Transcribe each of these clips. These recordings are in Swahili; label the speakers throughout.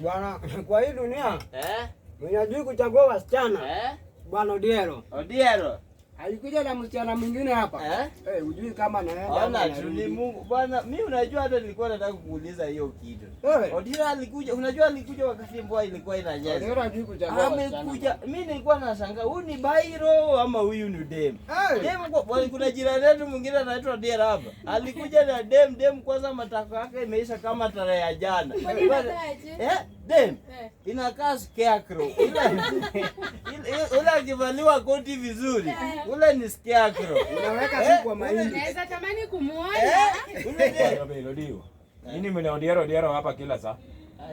Speaker 1: Bwana, kwa hii dunia mwenye hajui kuchagua wasichana Bwana Odiero. Alikuja na msichana mwingine hapa. Hujui kama naenda.
Speaker 2: Ona tuli Mungu. Bwana, mimi unajua hata nilikuwa nataka kukuuliza hiyo kitu. Odiero alikuja, unajua alikuja wakati mvua ilikuwa inanyesha.
Speaker 1: Odiero hajui kuchagua wasichana.
Speaker 2: Amekuja, mimi nilikuwa nashangaa, huyu ni Bairo ama huyu ni dem? Dem kwa kuna jirani yetu mwingine anaitwa Odiero hapa. Alikuja na dem kwanza matako yake imeisha kama tarehe ya jana. Dem inakaa scarecrow. Ule akivaliwa koti vizuri. Ule ni scarecrow.
Speaker 1: Unaweka tu kwa mahindi.
Speaker 3: Naweza tamani kumuona.
Speaker 4: Ule nini mnaodiero hapa kila saa?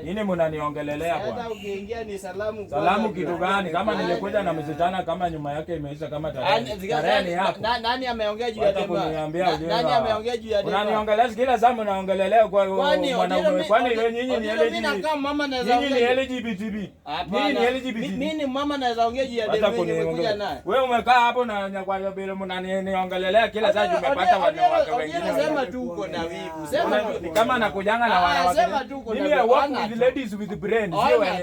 Speaker 4: Nini mnaniongelelea bwana?
Speaker 2: Hata ukiingia ni salamu.
Speaker 4: Salamu kitu gani? Kama nilikuja na msichana kama nyuma yake imeisha kama tarehe hapo.
Speaker 2: Nani ameongea juu ya demu? Nani ameongea juu ya demu?
Speaker 4: Unaniongelea kila saa mnaongelelea kwa mwanaume. Kwani nyinyi ni LGBT?
Speaker 2: Mimi kama mama naweza
Speaker 4: ongea. Nyinyi ni LGBT. Nyinyi ni LGBT.
Speaker 2: Mimi ni mama naweza ongea juu ya demu nimekuja naye.
Speaker 4: Wewe umekaa hapo na kwa bila mnaniongelelea kila saa umepata wanawake wengine.
Speaker 2: Sema tu uko na wivu. Sema tu
Speaker 4: kama nakujanga na wanawake.
Speaker 2: Sema tu uko na
Speaker 4: wivu. With ladies with brain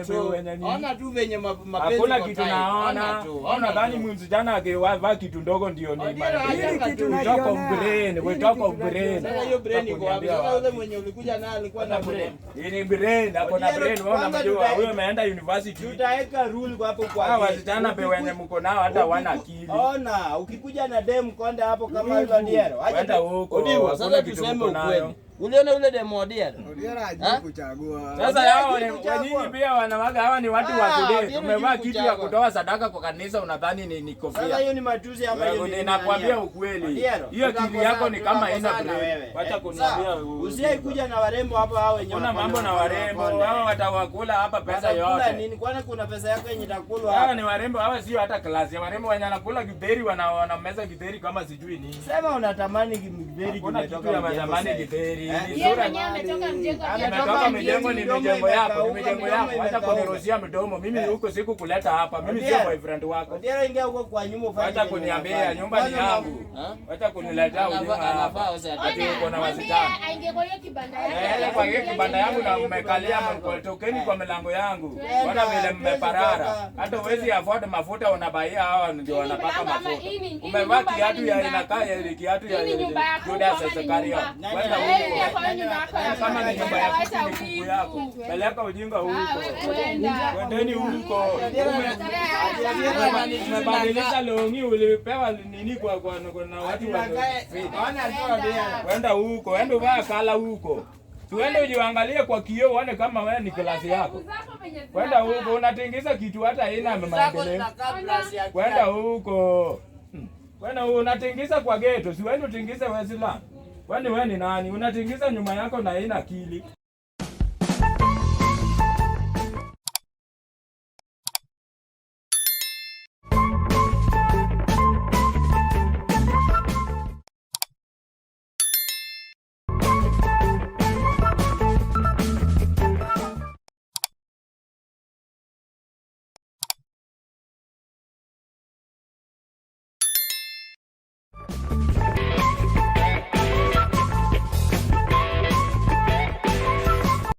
Speaker 4: sio wenye nini.
Speaker 2: Ona tu venye mapenzi.
Speaker 4: Hakuna kitu naona. Ona gani msichana akivaa kitu ndogo ndio ni
Speaker 1: kitu
Speaker 4: talk of brain. We talk of brain.
Speaker 2: Sasa hiyo brain iko wapi? Sasa yule mwenye ulikuja naye alikuwa na brain.
Speaker 4: Ni brain, hapo na brain. Wewe unajua huyo ameenda university.
Speaker 2: Tutaweka rule hapo kwa
Speaker 4: hawa wasichana wenye mko nao hata wana akili.
Speaker 2: Ona, ukikuja na dem konde hapo kama hilo Odiero.
Speaker 4: Hata huko.
Speaker 2: Sasa tuseme ukweli. Uliona yule demo Odiero?
Speaker 1: Odiero hajui kuchagua.
Speaker 4: Sasa hao nyinyi pia wanawake hawa ni watu wa kule. Tumevaa kitu ya kutoa sadaka kwa kanisa unadhani ni kofia.
Speaker 2: Sasa hiyo ni matusi ama hiyo ni
Speaker 4: ninakwambia ukweli. Hiyo akili yako ni kama haina brain. Wacha kuniambia
Speaker 2: usiyekuja na warembo hapa hao wenyewe.
Speaker 4: Kuna mambo na warembo. Hao watawakula hapa pesa yote.
Speaker 2: Nini kwani kuna pesa yako yenye itakulwa
Speaker 4: hapa? Hawa ni warembo, hawa sio hata klasi. Warembo wenye wanakula githeri wanameza githeri kama sijui nini.
Speaker 2: Sema unatamani githeri kimetoka
Speaker 4: ya matamani githeri.
Speaker 3: Yeye mwenyewe ametoka mjengo
Speaker 4: ametoka mijengo ni mijengo yako, hata kuniruhusia mdomo. Mimi huko siku kuleta hapa. Mimi sio boyfriend wako.
Speaker 2: Odiero ingia huko kwa nyumba ufanye.
Speaker 4: Hata kuniambia nyumba ni yangu. Hata kuniletea ujinga anafaa
Speaker 3: ati uko na wasichana. Aingie kwa hiyo kibanda yako.
Speaker 4: Kwa hiyo kibanda yangu na umekalia tokeni kwa milango yangu. Bwana vile mmeparara. Hata uwezi afford mafuta unabaia hawa ndio wanapaka mafuta. Umevaa kiatu ya inakaa ya kiatu ya Judas Iscariot. Kwenda huko. Kama ni nyumba yako ni kuku yako. Peleka ujinga huko. Kwendeni huko. Umebadilisha longi ulipewa nini kwa na watu wa. Kwenda huko. Enda uvaa kala huko. Tuende ujiangalie kwa kioo uone kama wewe ni klasi yako. Kwenda huko unatingiza kitu hata haina maendeleo. Kwenda huko. Kwenda unatingiza kwa ghetto, si wewe utingize Westland. Kwani wewe ni nani? Unatingiza nyuma yako na haina akili.